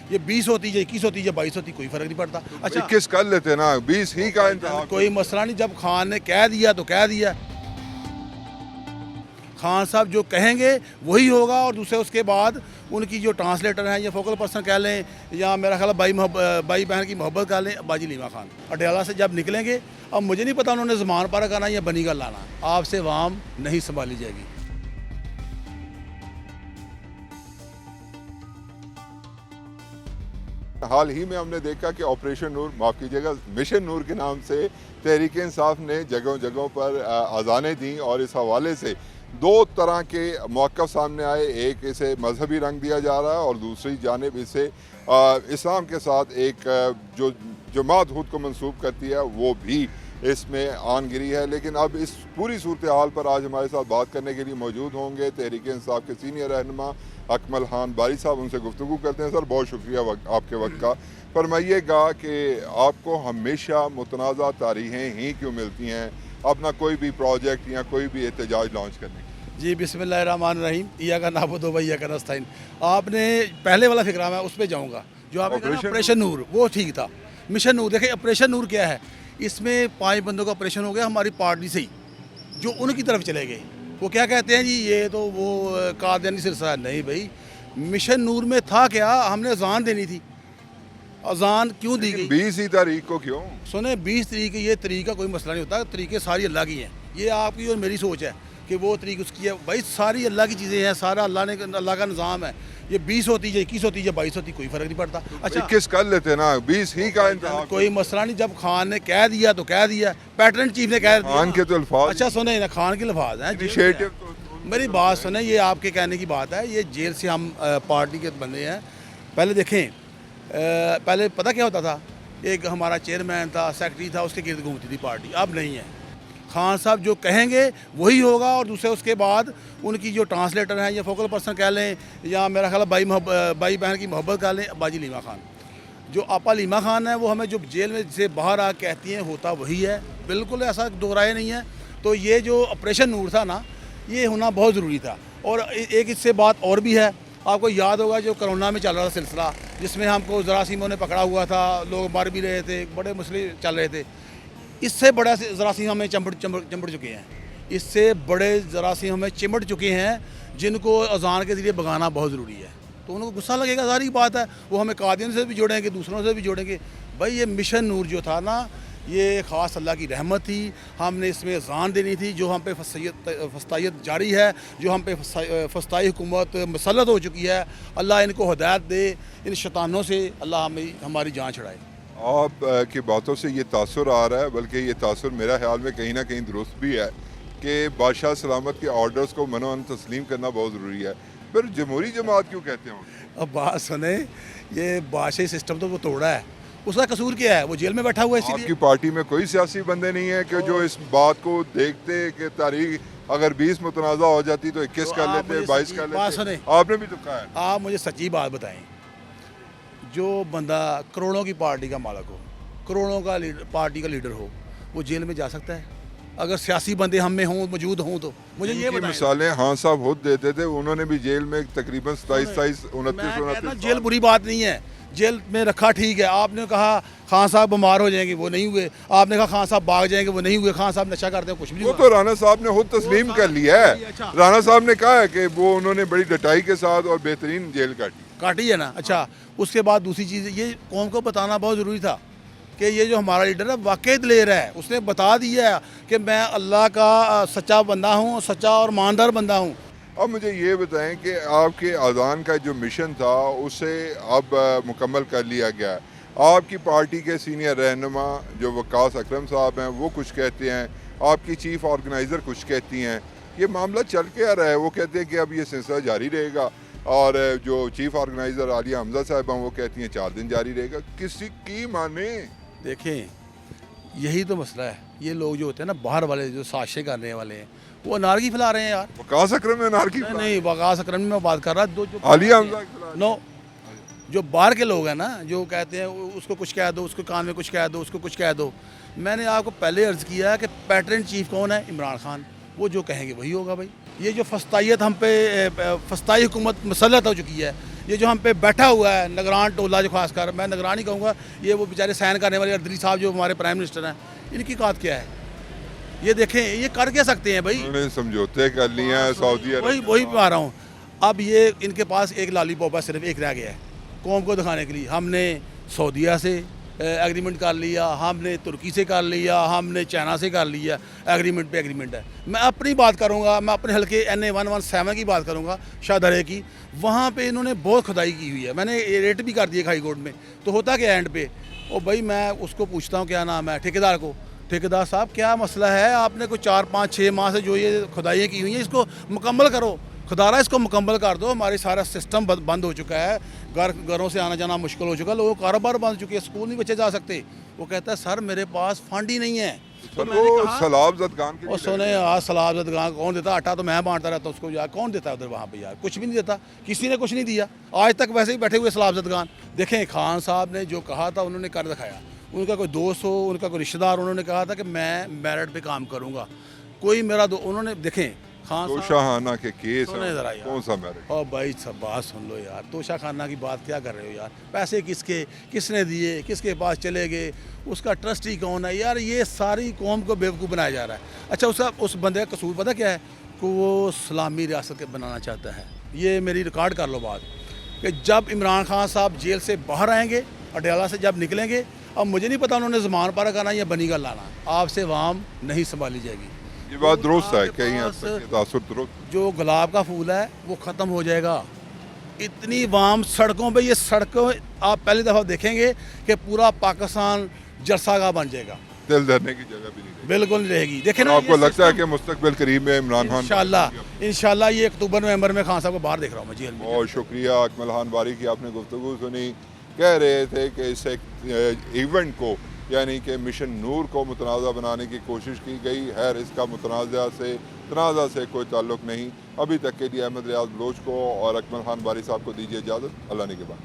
ये 20 होती है, 21 होती है, 22 होती, कोई फ़र्क नहीं पड़ता। अच्छा 21 कर लेते ना, 20 ही का इंतज़ाम। कोई मसला नहीं, जब खान ने कह दिया तो कह दिया। खान साहब जो कहेंगे वही होगा, और दूसरे उसके बाद उनकी जो ट्रांसलेटर हैं या फोकल पर्सन कह लें, या मेरा ख्याल भाई बहन की मोहब्बत कह लें, बाजी लीमा खान अडयाला से जब निकलेंगे, अब मुझे नहीं पता उन्होंने ज़मान पारा करना या बनी का लाना, आपसे वाम नहीं संभाली जाएगी। हाल ही में हमने देखा कि ऑपरेशन नूर, माफ़ कीजिएगा, मिशन नूर के नाम से तहरीक इंसाफ ने जगहों जगहों पर अज़ानें दी, और इस हवाले से दो तरह के मौक़िफ़ सामने आए। एक इसे मजहबी रंग दिया जा रहा है, और दूसरी जानिब इसे इस्लाम के साथ एक जो जमात खुद को मंसूब करती है वो भी इसमें आन गिरी है। लेकिन अब इस पूरी सूरत हाल पर आज हमारे साथ बात करने के लिए मौजूद होंगे तहरीक इंसाफ के सीनियर रहनुमा अकमल खान बारी साहब। उनसे गुफ्तगू करते हैं। सर, बहुत शुक्रिया आपके वक्त का। फरमाइएगा कि आपको हमेशा मुतनाज़ा तारीखें ही क्यों मिलती हैं अपना कोई भी प्रोजेक्ट या कोई भी एहतजाज लॉन्च करने की? जी, बिस्मिल्लाहिर्रहमानिर्रहीम, इया का नाबुदु व इय्याका नस्तईन। आपने पहले वाला फिक्रा, मैं उस पर जाऊँगा जो आपने कहा ऑपरेशन नूर, वो ठीक था। मिशन नूर, देखिए ऑपरेशन नूर क्या है, इसमें 5 बंदों का ऑपरेशन हो गया हमारी पार्टी से ही, जो उनकी तरफ चले गए। वो क्या कहते हैं जी, ये तो वो कादियानी सिलसिला है। नहीं भाई, मिशन नूर में था क्या, हमने अजान देनी थी। अजान क्यों दी गई? 20 ही तारीख को क्यों? सुने, 20 तरीक, ये तरीक का कोई मसला नहीं होता, तरीके सारी अल्लाह की हैं। ये आपकी और मेरी सोच है कि वो तरीक उसकी है। भाई सारी अल्लाह की चीज़ें हैं, सारा अल्लाह का निज़ाम है। ये 20 होती है, 21 होती है, 22 होती, कोई फ़र्क नहीं पड़ता। अच्छा 21 कर लेते ना, 20 ही का इंतज़ाम। कोई मसला नहीं, जब खान ने कह दिया तो कह दिया, पैटर्न चीफ ने कह दिया। खान के तो अल्फाज, अच्छा सुने ना, खान के लफाज हैं। इनिशिएटिव मेरी बात सुने, ये आपके कहने की बात है। ये जेल से हम पार्टी के बंदे हैं। पहले देखें, पहले पता क्या होता था, एक हमारा चेयरमैन था, सेक्रेटरी था, उसके गिर्द घूमती थी पार्टी। अब नहीं है। खान साहब जो कहेंगे वही होगा, और दूसरे उसके बाद उनकी जो ट्रांसलेटर हैं या फोकल पर्सन कह लें, या मेरा ख्याल भाई बहन की मोहब्बत कह लें, बाजी लीमा खान। जो आपा लीमा खान है, वो हमें जो जेल में से बाहर आ कहती हैं होता वही है, बिल्कुल ऐसा दो राय नहीं है। तो ये जो ऑपरेशन नूर था ना, ये होना बहुत ज़रूरी था। और एक इससे बात और भी है, आपको याद होगा जो कोरोना में चल रहा था सिलसिला, जिसमें हमको जरासीमों ने पकड़ा हुआ था, लोग मर भी रहे थे, बड़े मसले चल रहे थे। इससे बड़ा जरासीम हमें चिमट चुके हैं। इससे बड़े जरासीम हमें चिमट चुके हैं, जिनको अजान के ज़रिए भगाना बहुत ज़रूरी है। तो उनको गुस्सा लगेगा, सारी बात है। वो हमें कादियान से भी जोड़ेंगे, दूसरों से भी जोड़ेंगे। भाई ये मिशन नूर जो था ना, ये ख़ास अल्लाह की रहमत थी। हमने इसमें अजान देनी थी। जो हम पे फस्तायत जारी है, जो हम पे फस्ताई हुकूमत मसलत हो चुकी है, अल्लाह इनको हिदायत दे, इन शैतानों से अल्लाह हमारी जान छुड़ाए। आप की बातों से ये तासुर आ रहा है, बल्कि ये तासुर मेरा ख्याल में कहीं ना कहीं दुरुस्त भी है कि बादशाह सलामत के ऑर्डर्स को मनोअन तस्लीम करना बहुत ज़रूरी है। फिर जमहूरी जमात क्यों कहते हैं? अब बात सुने, ये बादशाही सिस्टम तो वो तोड़ा है, उसका कसूर क्या है? वो जेल में बैठा हुआ है। इसीलिए आपकी पार्टी में कोई सियासी बंदे नहीं है कि जो इस बात को देखते कि तारीख अगर 20 मुतनाज़ा हो जाती तो 21 कर लेते, 22 कर लेते? आपने भी तो कहा है। आप मुझे सच्ची बात बताएं, जो बंदा करोड़ों की पार्टी का मालिक हो, करोड़ों का पार्टी का लीडर हो, वो जेल में जा सकता है? अगर सियासी बंदे हम में हों, मौजूद हों, तो मुझे ये बताएं। मिसालें हाँ साहब खुद देते थे, उन्होंने भी जेल में तकरीबन 27, 29 जेल बुरी बात नहीं है, जेल में रखा ठीक है। आपने कहा खान साहब बीमार हो जाएंगे, वो नहीं हुए। आपने कहा खान साहब भाग जाएंगे, वो नहीं हुए। खान साहब नशा करते हैं, कुछ भी नहीं। वो तो राणा साहब ने खुद तस्लीम कर लिया है। अच्छा। राणा साहब ने कहा है कि वो उन्होंने बड़ी डटाई के साथ और बेहतरीन जेल काटी है ना। अच्छा, उसके बाद दूसरी चीज़, ये कौम को बताना बहुत ज़रूरी था कि ये जो हमारा लीडर है वाकई दिलेर है। उसने बता दिया है कि मैं अल्लाह का सच्चा बंदा हूँ, सच्चा और ईमानदार बंदा हूँ। अब मुझे ये बताएं कि आपके अजान का जो मिशन था उसे अब मुकम्मल कर लिया गया है। आपकी पार्टी के सीनियर रहनुमा जो वकास अकरम साहब हैं वो कुछ कहते हैं, आपकी चीफ ऑर्गेनाइज़र कुछ कहती हैं। ये मामला चल के आ रहा है। वो कहते हैं कि अब ये सिलसिला जारी रहेगा, और जो चीफ ऑर्गेनाइज़र आलिया हमजा साहब हैं वो कहती हैं 4 दिन जारी रहेगा। किसी की माने? देखें, यही तो मसला है। ये लोग जो होते हैं ना, बाहर वाले जो साजिशें करने वाले हैं, वो अनारकी फैला रहे हैं यार। वकास अकरम में अनारकी? नहीं, वकास अकरम में मैं बात कर रहा। जो आलिया हमजा नो, जो बाहर के लोग हैं ना, जो कहते हैं उसको कुछ कह दो, उसको कान में कुछ कह दो, उसको कुछ कह दो। मैंने आपको पहले अर्ज़ किया है कि पैटर्न चीफ कौन है? इमरान खान। वो जो कहेंगे वही होगा। भाई ये जो फस्तायत हम पे फस्ताई हुकूमत मसलत हो चुकी है, ये जो हम पे बैठा हुआ है निगरान टोला, जो खासकर मैं निगरान ही कहूँगा, ये वो बेचारे साइन करने वाले अर्दली साहब जो हमारे प्राइम मिनिस्टर हैं, इनकी औकात क्या है? ये देखें, ये कर क्या सकते हैं भाई? उन्होंने समझौते कर लिए हैं सऊदी अरब। वही बता रहा हूँ। अब ये इनके पास एक लॉलीपॉप है, सिर्फ एक रह गया है कौम को दिखाने के लिए। हमने सऊदीया से एग्रीमेंट कर लिया, हमने तुर्की से कर लिया, हमने चाइना से कर लिया, एग्रीमेंट पे एग्रीमेंट है। मैं अपनी बात करूंगा, मैं अपने हल्के NA 117 की बात करूंगा, शाहदरे की। वहाँ पे इन्होंने बहुत खुदाई की हुई है, मैंने रेट भी कर दिया हाई कोर्ट में। तो होता क्या एंड पे, ओ भाई मैं उसको पूछता हूँ क्या नाम है ठेकेदार को, ठेकेदार साहब क्या मसला है, आपने कोई 4, 5, 6 माह से जो ये खुदाइयाँ की हुई हैं इसको मुकम्मल करो, खुदारा इसको मुकम्मल कर दो। हमारे सारा सिस्टम बंद हो चुका है, घरों से आना जाना मुश्किल हो चुका है, लोगों को कारोबार बंद हो चुके हैं, स्कूल नहीं बच्चे जा सकते। वो कहता है सर मेरे पास फंड ही नहीं है। तो मैंने कहा सलाब जदगान के और सुने यार, सलाब जदगान कौन देता? आटा तो मैं बांटता रहता हूँ उसको यार, कौन देता है उधर वहाँ पे यार? कुछ भी नहीं देता, किसी ने कुछ नहीं दिया आज तक, वैसे ही बैठे हुए सलाब जदगान। देखें खान साहब ने जो कहा था उन्होंने कर दिखाया। उनका कोई दोस्त हो, उनका कोई रिश्तेदार, उन्होंने कहा था कि मैं मेरिट पे काम करूँगा, कोई मेरा उन्होंने देखें खान तोशाखाना के केस सुने ज़रा हैं, यार। कौन सा मेरिट? और भाई सब बात सुन लो यार, तोशा खाना की बात क्या कर रहे हो यार? पैसे किसके, किसने दिए, किसके पास चले गए, उसका ट्रस्टी कौन है यार? ये सारी कौम को बेवकूफ़ बनाया जा रहा है। अच्छा उस बंदे का कसूर पता क्या है कि वो इस्लामी रियासत के बनाना चाहता है। ये मेरी रिकॉर्ड कर लो बात, कि जब इमरान खान साहब जेल से बाहर आएंगे, अडयाला से जब निकलेंगे, अब मुझे नहीं पता उन्होंने ज़मान पारा करना या बनी का लाना, आपसे वाम नहीं संभाली जाएगी। ये बात दुरुस्त है, कहीं हद तक ये तासुर दुरुस्त। जो गुलाब का फूल है वो ख़त्म हो जाएगा। इतनी वाम सड़कों पे, ये सड़कों आप पहली दफ़ा देखेंगे कि पूरा पाकिस्तान जरसागाह बन जाएगा, दिल धरने की जगह भी नहीं रहेगी। बिल्कुल नहीं रहेगी। देखें ना, आपको लगता है कि मुस्तकबिल करीब में इमरान खान इंशाल्लाह ये अक्टूबर नवंबर में खान साहब को बाहर देख रहा हूँ मैं जेल में। बहुत शुक्रिया अकमल खान बारी की, आपने गुफ्तगू सुनी। कह रहे थे कि इस इवेंट को यानी कि मिशन नूर को मुतनाज़ा बनाने की कोशिश की गई है, इसका तनाज़ा से कोई ताल्लुक़ नहीं। अभी तक के लिए अहमद रियाज बलोच को और अकमल खान बारी साहब को दीजिए इजाज़त। अल्लाह ने के बाद।